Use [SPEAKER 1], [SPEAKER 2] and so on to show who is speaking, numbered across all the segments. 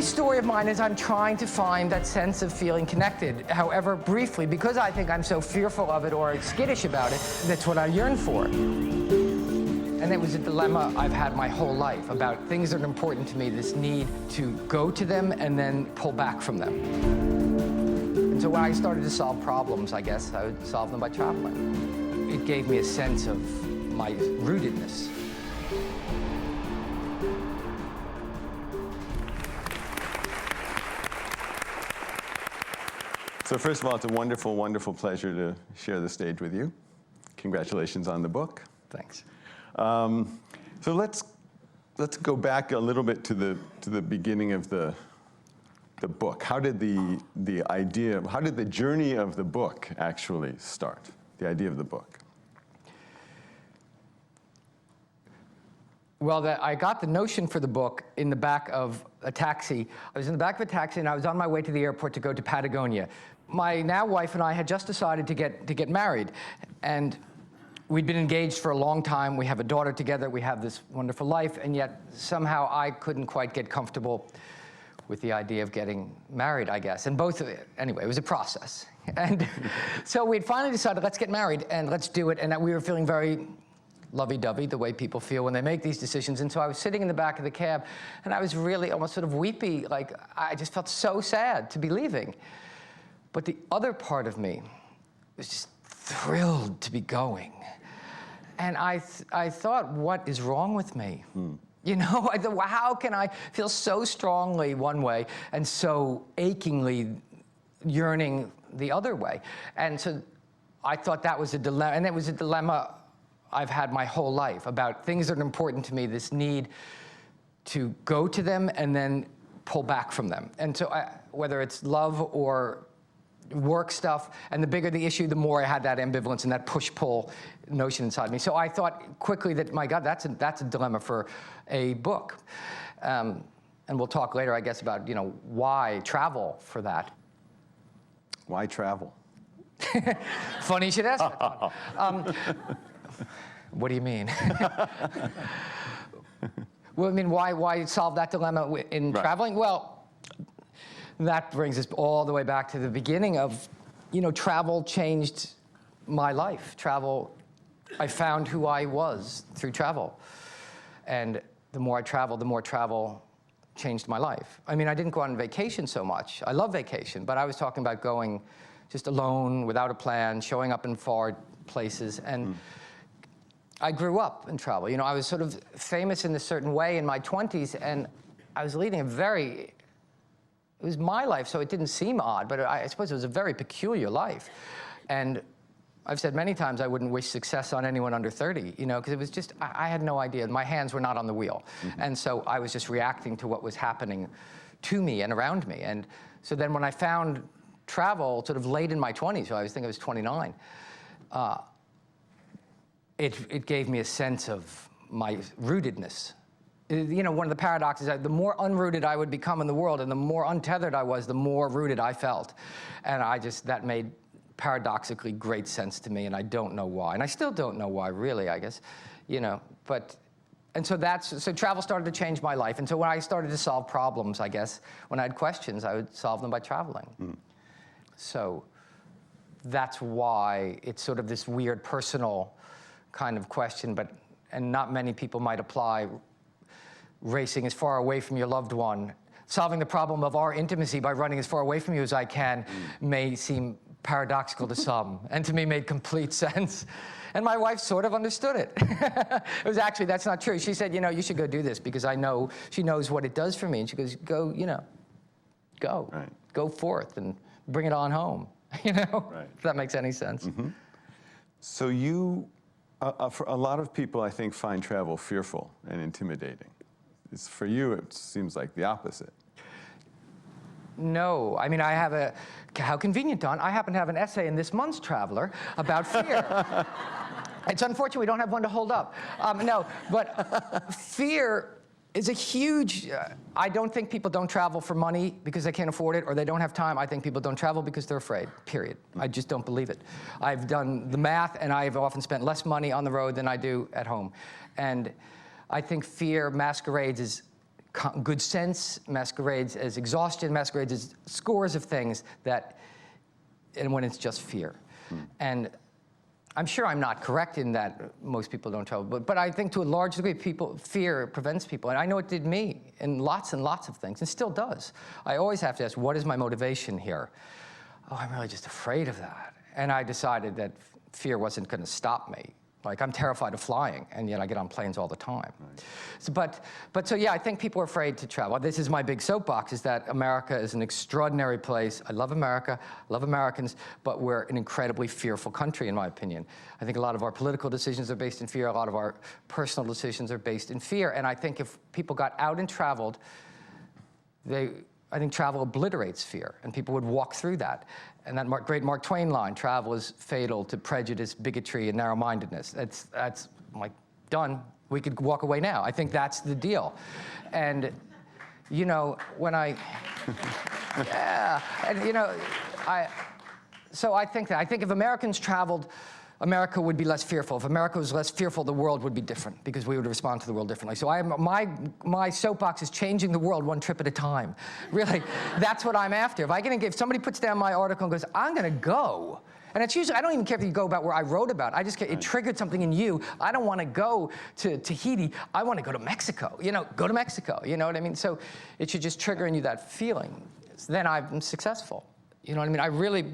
[SPEAKER 1] story of mine is I'm trying to find that sense of feeling connected, however briefly, because I think I'm so fearful of it or skittish about it. That's what I yearn for. And it was a dilemma I've had my whole life about things that are important to me, this need to go to them and then pull back from them. And so when I started to solve problems, I guess, I would solve them by traveling. It gave me a sense of my rootedness.
[SPEAKER 2] So first of all, it's a wonderful, wonderful pleasure to share the stage with you. Congratulations on the book.
[SPEAKER 1] Thanks.
[SPEAKER 2] So let's go back a little bit to the beginning of the book. How did how did the journey of the book actually start? The idea of the book.
[SPEAKER 1] Well, I got the notion for the book in the back of a taxi. I was in the back of a taxi, and I was on my way to the airport to go to Patagonia. My now wife and I had just decided to get married, and we'd been engaged for a long time. We have a daughter together. We have this wonderful life, and yet somehow I couldn't quite get comfortable with the idea of getting married, I guess. And anyway, it was a process. And so we'd finally decided, let's get married, and let's do it. And we were feeling very lovey-dovey, the way people feel when they make these decisions. And so I was sitting in the back of the cab, and I was really almost sort of weepy, like I just felt so sad to be leaving. But the other part of me was just thrilled to be going. And I thought, what is wrong with me? You know, I thought, well, how can I feel so strongly one way and so achingly yearning the other way? And so I thought that was a dilemma, and it was a dilemma I've had my whole life about things that are important to me, this need to go to them and then pull back from them. And so whether it's love or work stuff, and the bigger the issue, the more I had that ambivalence and that push-pull notion inside me. So I thought quickly that, my God, that's a dilemma for a book. And we'll talk later, I guess, about, you know, why travel for that.
[SPEAKER 2] Why travel?
[SPEAKER 1] Funny you should ask that. What do you mean? Well, I mean, why solve that dilemma in traveling? Well, that brings us all the way back to the beginning of, you know, travel changed my life. I found who I was through travel. And the more I traveled, the more travel changed my life. I mean, I didn't go on vacation so much. I love vacation, but I was talking about going just alone, without a plan, showing up in far places. And I grew up in travel. You know, I was sort of famous in a certain way in my 20s, and I was leading it was my life, so it didn't seem odd, but I suppose it was a very peculiar life. And I've said many times I wouldn't wish success on anyone under 30, you know, because it was just, I had no idea. My hands were not on the wheel. And so I was just reacting to what was happening to me and around me. And so then when I found travel sort of late in my 20s, so I was 29, it gave me a sense of my rootedness. You know, one of the paradoxes, the more unrooted I would become in the world and the more untethered I was, the more rooted I felt. And that made paradoxically great sense to me, and I don't know why. And I still don't know why, really, I guess, you know. And so travel started to change my life. And so when I started to solve problems, I guess, when I had questions, I would solve them by traveling. So that's why it's sort of this weird personal kind of question, and not many people might apply racing as far away from your loved one. Solving the problem of our intimacy by running as far away from you as I can may seem paradoxical to some, and to me made complete sense. And my wife sort of understood it. That's not true. She said, you know, you should go do this, because she knows what it does for me. And she goes, go, you know, go.
[SPEAKER 2] Right.
[SPEAKER 1] Go forth and bring it on home, you know, if that makes any sense.
[SPEAKER 2] So for a lot of people, I think, find travel fearful and intimidating. For you, it seems like the opposite.
[SPEAKER 1] No, I mean, how convenient, Don. I happen to have an essay in this month's Traveler about fear. It's unfortunate we don't have one to hold up. No, but fear is a huge, I don't think people don't travel for money because they can't afford it or they don't have time. I think people don't travel because they're afraid, period. I just don't believe it. I've done the math, and I've often spent less money on the road than I do at home. And I think fear masquerades as good sense masquerades as exhaustion, masquerades as scores of things and when it's just fear. And I'm sure I'm not correct in that most people don't travel, but I think to a large degree, fear prevents people. And I know it did me in lots and lots of things, and still does. I always have to ask, what is my motivation here? Oh, I'm really just afraid of that. And I decided that fear wasn't going to stop me. Like, I'm terrified of flying, and yet I get on planes all the time. Right. So yeah, I think people are afraid to travel. This is my big soapbox, is that America is an extraordinary place. I love America, I love Americans, but we're an incredibly fearful country, in my opinion. I think a lot of our political decisions are based in fear. A lot of our personal decisions are based in fear. And I think if people got out and traveled, I think travel obliterates fear, and people would walk through that. And that great Mark Twain line, travel is fatal to prejudice, bigotry, and narrow-mindedness. That's I'm like, done. We could walk away now. I think that's the deal. And, you know, when I, yeah, and, you know, so I think if Americans traveled, America would be less fearful. If America was less fearful, the world would be different, because we would respond to the world differently. So my soapbox is changing the world one trip at a time. Really, that's what I'm after. If somebody puts down my article and goes, I'm going to go, and it's usually, I don't even care if you go about where I wrote about. I just care, it triggered something in you. I don't want to go to Tahiti. I want to go to Mexico. You know, go to Mexico. You know what I mean? So it should just trigger in you that feeling. So then I'm successful. You know what I mean? I really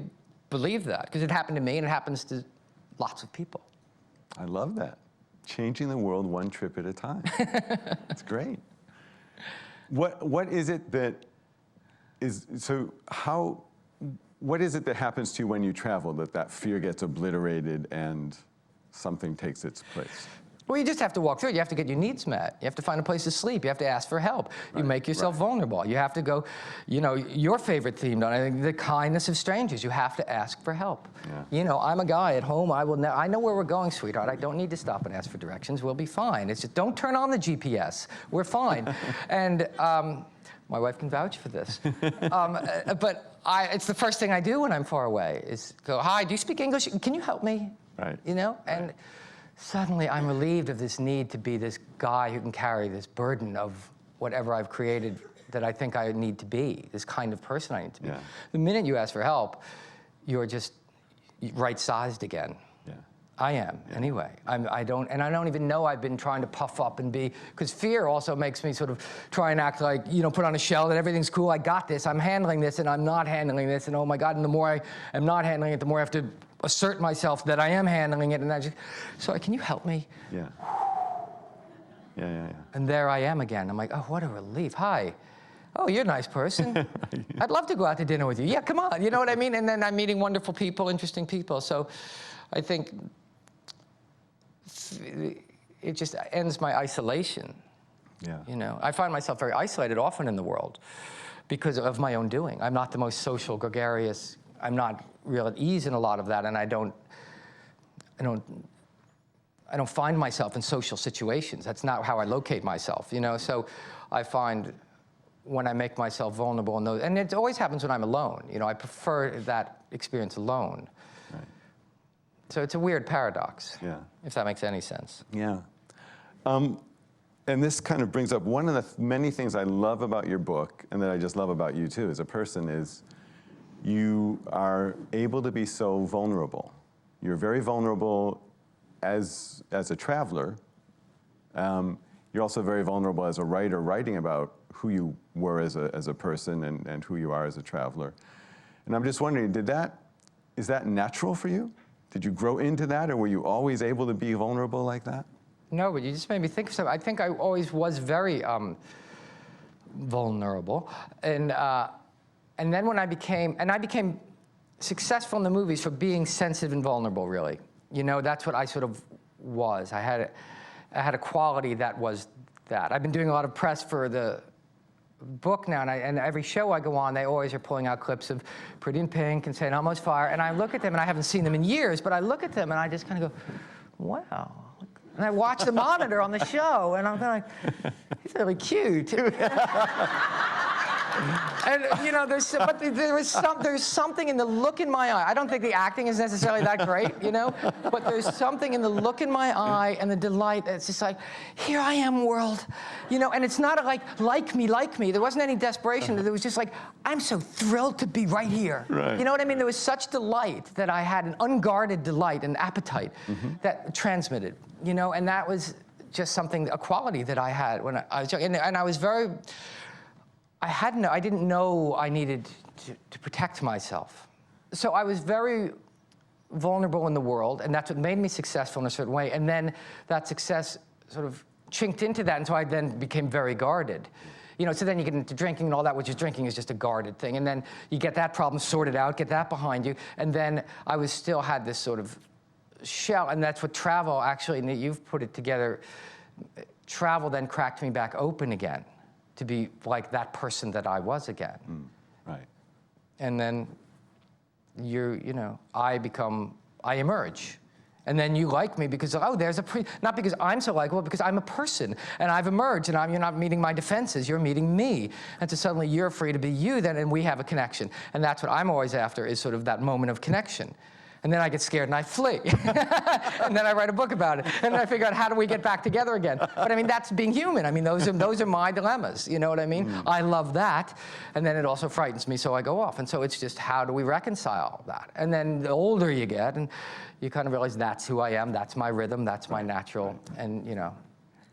[SPEAKER 1] believe that, because it happened to me, and it happens to lots of people.
[SPEAKER 2] I love that. Changing the world one trip at a time. It's great. What is it that is, so how, what is it that happens to you when you travel, that fear gets obliterated and something takes its place?
[SPEAKER 1] Well, you just have to walk through it. You have to get your needs met. You have to find a place to sleep. You have to ask for help. You make yourself vulnerable. You have to go, you know, your favorite theme, I think, the kindness of strangers. You have to ask for help. Yeah. You know, I'm a guy at home. I know where we're going, sweetheart. I don't need to stop and ask for directions. We'll be fine. It's just, don't turn on the GPS. We're fine. And my wife can vouch for this. But it's the first thing I do when I'm far away, is go, hi, do you speak English? Can you help me?
[SPEAKER 2] Right.
[SPEAKER 1] You know? And suddenly I'm relieved of this need to be this guy who can carry this burden of whatever I've created that I think I need to be, this kind of person I need to be. Yeah. The minute you ask for help, you're just right-sized again. Yeah. I am, anyway. I don't even know I've been trying to puff up and be, because fear also makes me sort of try and act like, you know, put on a shell that everything's cool, I got this, I'm handling this, and I'm not handling this, and oh my God, and the more I am not handling it, the more I have to assert myself that I am handling it, and I just, so can you help me?
[SPEAKER 2] Yeah. Yeah.
[SPEAKER 1] And there I am again. I'm like, oh, what a relief. Hi. Oh, you're a nice person. I'd love to go out to dinner with you. Yeah, come on. You know what I mean? And then I'm meeting wonderful people, interesting people. So I think it just ends my isolation. Yeah. You know, I find myself very isolated often in the world because of my own doing. I'm not the most social, gregarious. I'm not real at ease in a lot of that, and I don't find myself in social situations. That's not how I locate myself, you know? So I find when I make myself vulnerable in those, and it always happens when I'm alone. You know, I prefer that experience alone. Right. So it's a weird paradox, if that makes any sense.
[SPEAKER 2] Yeah. And this kind of brings up one of the many things I love about your book, and that I just love about you too as a person, is you are able to be so vulnerable. You're very vulnerable as a traveler. You're also very vulnerable as a writer, writing about who you were as a person and who you are as a traveler. And I'm just wondering, is that natural for you? Did you grow into that, or were you always able to be vulnerable like that?
[SPEAKER 1] No, but you just made me think of something. I think I always was very vulnerable. And then when I became successful in the movies for being sensitive and vulnerable, really. You know, that's what I sort of was. I had a quality that was that. I've been doing a lot of press for the book now, and every show I go on, they always are pulling out clips of Pretty in Pink and saying Almost Fire, and I look at them, and I haven't seen them in years, but I look at them and I just kind of go, wow. And I watch the monitor on the show, and I'm kind of like, he's really cute. And there's something in the look in my eye. I don't think the acting is necessarily that great, but there's something in the look in my eye and the delight that's just like, here I am, world, and it's not like me. There wasn't any desperation. There was just like, I'm so thrilled to be right here.
[SPEAKER 2] Right.
[SPEAKER 1] You know what I mean? There was such delight that I had, an unguarded delight and appetite that transmitted, and that was just a quality that I had when I was young. And I was I didn't know I needed to protect myself. So I was very vulnerable in the world, and that's what made me successful in a certain way. And then that success sort of chinked into that, and so I then became very guarded. So then you get into drinking and all that, which is drinking is just a guarded thing. And then you get that problem sorted out, get that behind you, and then I still had this sort of shell, and that's what travel actually, and you've put it together, travel then cracked me back open again to be like that person that I was again.
[SPEAKER 2] Right.
[SPEAKER 1] And then I emerge. And then you like me because, not because I'm so likable, because I'm a person, and I've emerged, and you're not meeting my defenses, you're meeting me. And so suddenly you're free to be you then, and we have a connection. And that's what I'm always after, is sort of that moment of connection. And then I get scared and I flee. And then I write a book about it. And then I figure out, how do we get back together again? But I mean, that's being human. I mean, those are my dilemmas. You know what I mean? I love that. And then it also frightens me, so I go off. And so it's just, how do we reconcile that? And then the older you get, and you kind of realize that's who I am, that's my rhythm, that's my natural, and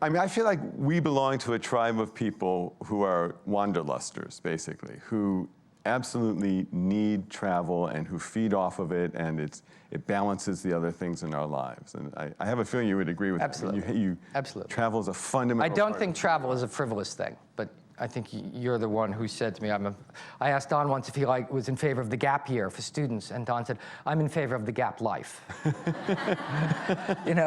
[SPEAKER 2] I mean, I feel like we belong to a tribe of people who are wanderlusters, basically, who absolutely need travel and who feed off of it, and it balances the other things in our lives. And I have a feeling you would agree with
[SPEAKER 1] Absolutely.
[SPEAKER 2] that.
[SPEAKER 1] Absolutely.
[SPEAKER 2] Travel is a fundamental
[SPEAKER 1] I don't
[SPEAKER 2] part
[SPEAKER 1] think travel is a frivolous thing, but I think you're the one who said to me, I asked Don once if he was in favor of the gap year for students, and Don said, I'm in favor of the gap life. And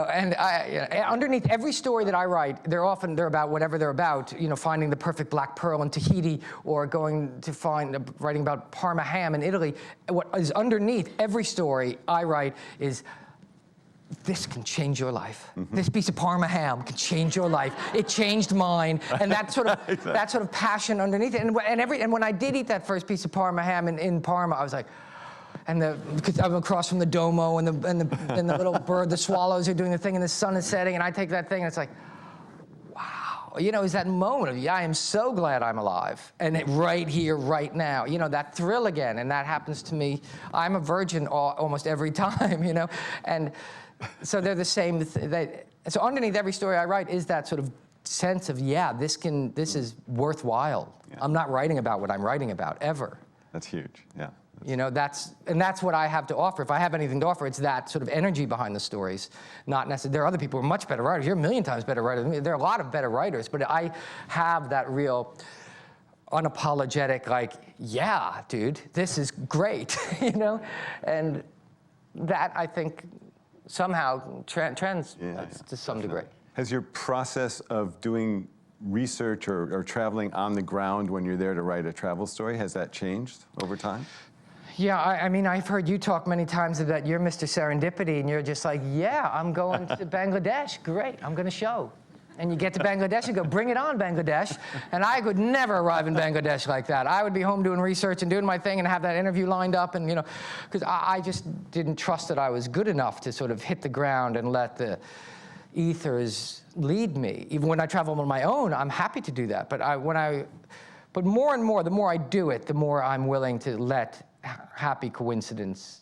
[SPEAKER 1] underneath every story that I write, they're about whatever they're about, finding the perfect black pearl in Tahiti, or going to writing about Parma ham in Italy. What is underneath every story I write is, this can change your life. This piece of Parma ham can change your life. It changed mine, and that sort of passion underneath it. And when I did eat that first piece of Parma ham in Parma, I was like, because I'm across from the Duomo, and the little bird, the swallows are doing the thing, and the sun is setting, and I take that thing, and it's like, wow. Is that moment of, I am so glad I'm alive, and right here, right now. That thrill again, and that happens to me. I'm a virgin almost every time, and so they're the same. So underneath every story I write is that sort of sense of, this is worthwhile. Yeah. I'm not writing about what I'm writing about, ever.
[SPEAKER 2] That's huge, yeah.
[SPEAKER 1] That's what I have to offer. If I have anything to offer, it's that sort of energy behind the stories. Not necessarily, there are other people who are much better writers. You're a million times better writer than me. There are a lot of better writers, but I have that real unapologetic, like, yeah, dude, this is great, And that, I think, somehow trends to some degree.
[SPEAKER 2] Has your process of doing research or traveling on the ground when you're there to write a travel story, has that changed over time?
[SPEAKER 1] Yeah, I mean, I've heard you talk many times that you're Mr. Serendipity, and you're just like, I'm going to Bangladesh. Great, I'm going to show. And you get to Bangladesh and go, bring it on, Bangladesh. And I could never arrive in Bangladesh like that. I would be home doing research and doing my thing and have that interview lined up, and because I just didn't trust that I was good enough to sort of hit the ground and let the ethers lead me. Even when I travel on my own, I'm happy to do that. But more and more, the more I do it, the more I'm willing to let happy coincidence,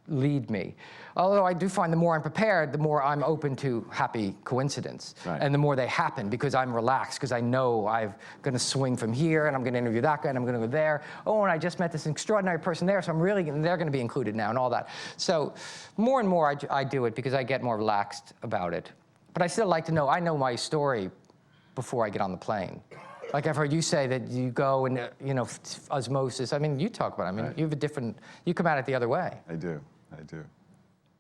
[SPEAKER 1] lead me. Although I do find the more I'm prepared, the more I'm open to happy coincidence. Right. And the more they happen, because I'm relaxed, because I know I'm going to swing from here, and I'm going to interview that guy, and I'm going to go there. Oh, and I just met this extraordinary person there, so they're going to be included now, and all that. So more and more I do it because I get more relaxed about it. But I still like to know, I know my story before I get on the plane. Like I've heard you say that you go and, osmosis. I mean, you talk about it. I mean, right. You come at it the other way.
[SPEAKER 2] I do.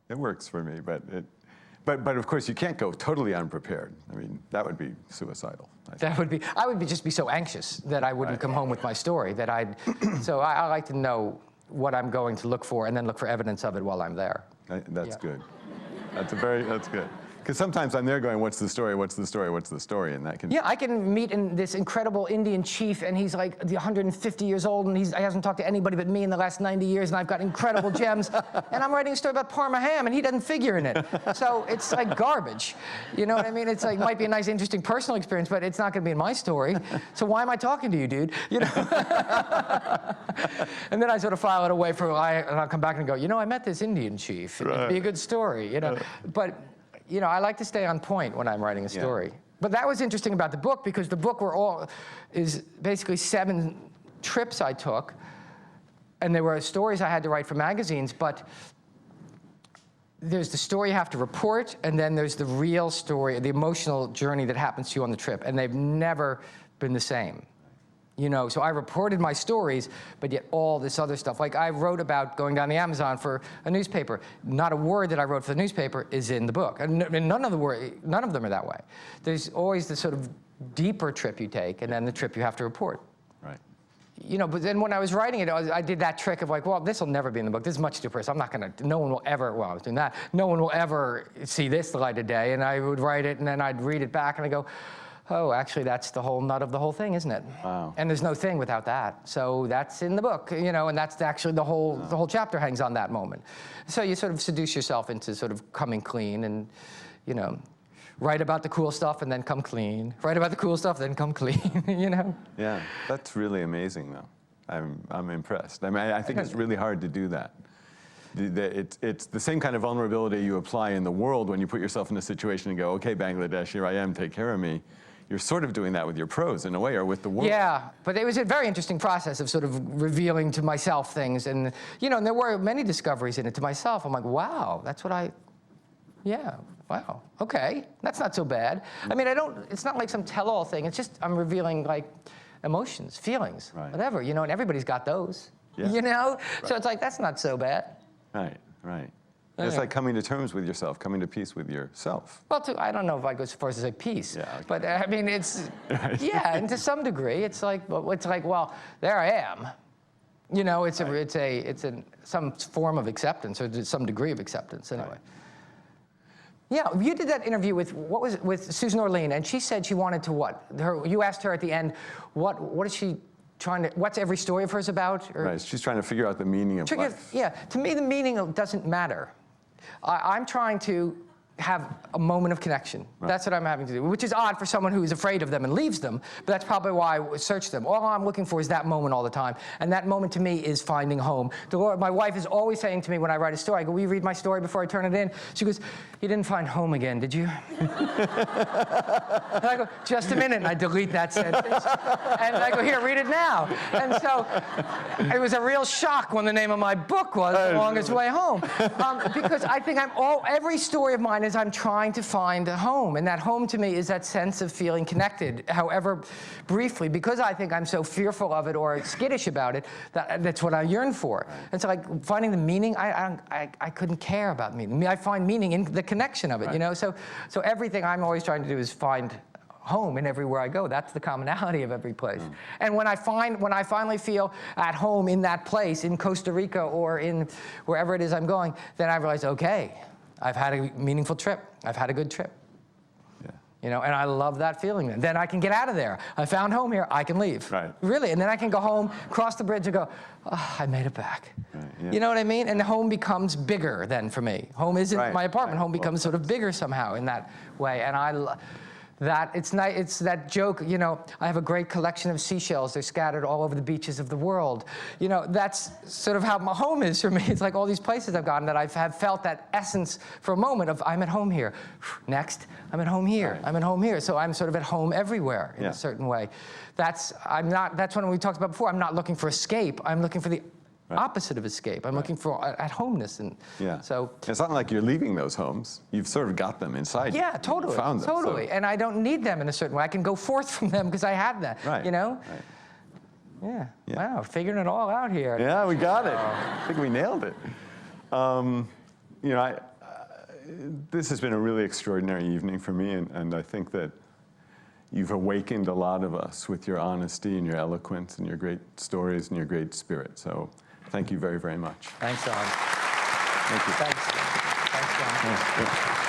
[SPEAKER 2] It works for me, but of course you can't go totally unprepared. I mean, that would be suicidal.
[SPEAKER 1] I would just be so anxious that I wouldn't come home with my story, so I like to know what I'm going to look for, and then look for evidence of it while I'm there.
[SPEAKER 2] That's good. That's good. Because sometimes I'm there going, what's the story, what's the story, what's the story? And that can...
[SPEAKER 1] Yeah, I can meet this incredible Indian chief, and he's like 150 years old, and he hasn't talked to anybody but me in the last 90 years, and I've got incredible gems, and I'm writing a story about Parma ham, and he doesn't figure in it. So it's like garbage. You know what I mean? It's like, might be a nice, interesting personal experience, but it's not going to be in my story. So why am I talking to you, dude? You know? And then I sort of file it away and I'll come back and go, you know, I met this Indian chief. It'd be a good story, you know. But, you know, I like to stay on point when I'm writing a story. Yeah. But that was interesting about the book, because the book is basically 7 trips I took, and there were stories I had to write for magazines, but there's the story you have to report, and then there's the real story, the emotional journey that happens to you on the trip, and they've never been the same. You know, so I reported my stories, but yet all this other stuff. Like, I wrote about going down the Amazon for a newspaper. Not a word that I wrote for the newspaper is in the book. And none of them are that way. There's always this sort of deeper trip you take, and then the trip you have to report.
[SPEAKER 2] Right.
[SPEAKER 1] You know, but then when I was writing it, I did that trick of like, well, this will never be in the book. This is much too personal. I'm not going to, no one will ever, well, I was doing that. No one will ever see this the light of day. And I would write it, and then I'd read it back, and I go, oh, actually, that's the whole nut of the whole thing, isn't it?
[SPEAKER 2] Wow.
[SPEAKER 1] And there's no thing without that. So that's in the book, you know, and that's actually the whole chapter hangs on that moment. So you sort of seduce yourself into sort of coming clean and, you know, write about the cool stuff and then come clean. Write about the cool stuff, then come clean, you know?
[SPEAKER 2] Yeah, that's really amazing, though. I'm impressed. I mean, I think it's really hard to do that. It's the same kind of vulnerability you apply in the world when you put yourself in a situation and go, okay, Bangladesh, here I am, take care of me. You're sort of doing that with your prose in a way, or with the world.
[SPEAKER 1] Yeah, but it was a very interesting process of sort of revealing to myself things. And, you know, and there were many discoveries in it to myself. I'm like, wow, that's what yeah, wow, okay, that's not so bad. I mean, it's not like some tell-all thing. It's just I'm revealing, like, emotions, feelings, whatever, you know, and everybody's got those, you know? Right. So it's like, that's not so bad.
[SPEAKER 2] Right, right. It's like coming to terms with yourself, coming to peace with yourself.
[SPEAKER 1] Well, I don't know if I go so far as to say peace, but I mean, it's, yeah, and to some degree, it's like, well, there I am. You know, it's some form of acceptance, or some degree of acceptance, anyway. Right. Yeah, you did that interview with Susan Orlean, and she said she wanted to what? You asked her at the end, what is she what's every story of hers about? Or,
[SPEAKER 2] right, she's trying to figure out the meaning of life.
[SPEAKER 1] Yeah, to me the meaning doesn't matter. I'm trying to have a moment of connection. Right. That's what I'm having to do, which is odd for someone who is afraid of them and leaves them, but that's probably why I search them. All I'm looking for is that moment all the time, and that moment to me is finding home. My wife is always saying to me when I write a story, I go, will you read my story before I turn it in? She goes, you didn't find home again, did you? And I go, just a minute, and I delete that sentence. And I go, here, read it now. And so it was a real shock when the name of my book was The Longest Way Home. Because I think every story of mine is I'm trying to find a home, and that home to me is that sense of feeling connected, however briefly, because I think I'm so fearful of it or skittish about it, that's what I yearn for. And so, like, finding the meaning, I couldn't care about meaning. I find meaning in the connection of it, you know? So everything I'm always trying to do is find home in everywhere I go. That's the commonality of every place. And when I finally feel at home in that place, in Costa Rica or in wherever it is I'm going, then I realize, okay, I've had a meaningful trip. I've had a good trip. Yeah. You know, and I love that feeling. Then I can get out of there. I found home here. I can leave.
[SPEAKER 2] Right.
[SPEAKER 1] Really. And then I can go home, cross the bridge, and go, oh, I made it back.
[SPEAKER 2] Right, yeah.
[SPEAKER 1] You know what I mean? And the home becomes bigger then for me. Home isn't my apartment. Home becomes sort of bigger somehow in that way. And it's that joke, you know, I have a great collection of seashells. They're scattered all over the beaches of the world. You know, that's sort of how my home is for me. It's like all these places I've gone that have felt that essence for a moment of I'm at home here. Next, I'm at home here. Right. I'm at home here. So I'm sort of at home everywhere in a certain way. That's what we talked about before. I'm not looking for escape. I'm looking for the opposite of escape. I'm looking for at-homeness. And so
[SPEAKER 2] it's not like you're leaving those homes. You've sort of got them inside you.
[SPEAKER 1] Yeah, totally.
[SPEAKER 2] You found them,
[SPEAKER 1] totally.
[SPEAKER 2] So.
[SPEAKER 1] And I don't need them in a certain way. I can go forth from them because I have that, you know? Right. Yeah. Wow, figuring it all out here.
[SPEAKER 2] Yeah, we got it. I think we nailed it. You know, this has been a really extraordinary evening for me, and I think that you've awakened a lot of us with your honesty and your eloquence and your great stories and your great spirit. So thank you very, very much.
[SPEAKER 1] Thanks, Don.
[SPEAKER 2] Thank you.
[SPEAKER 1] Thanks. Thanks, Don.
[SPEAKER 2] Yeah.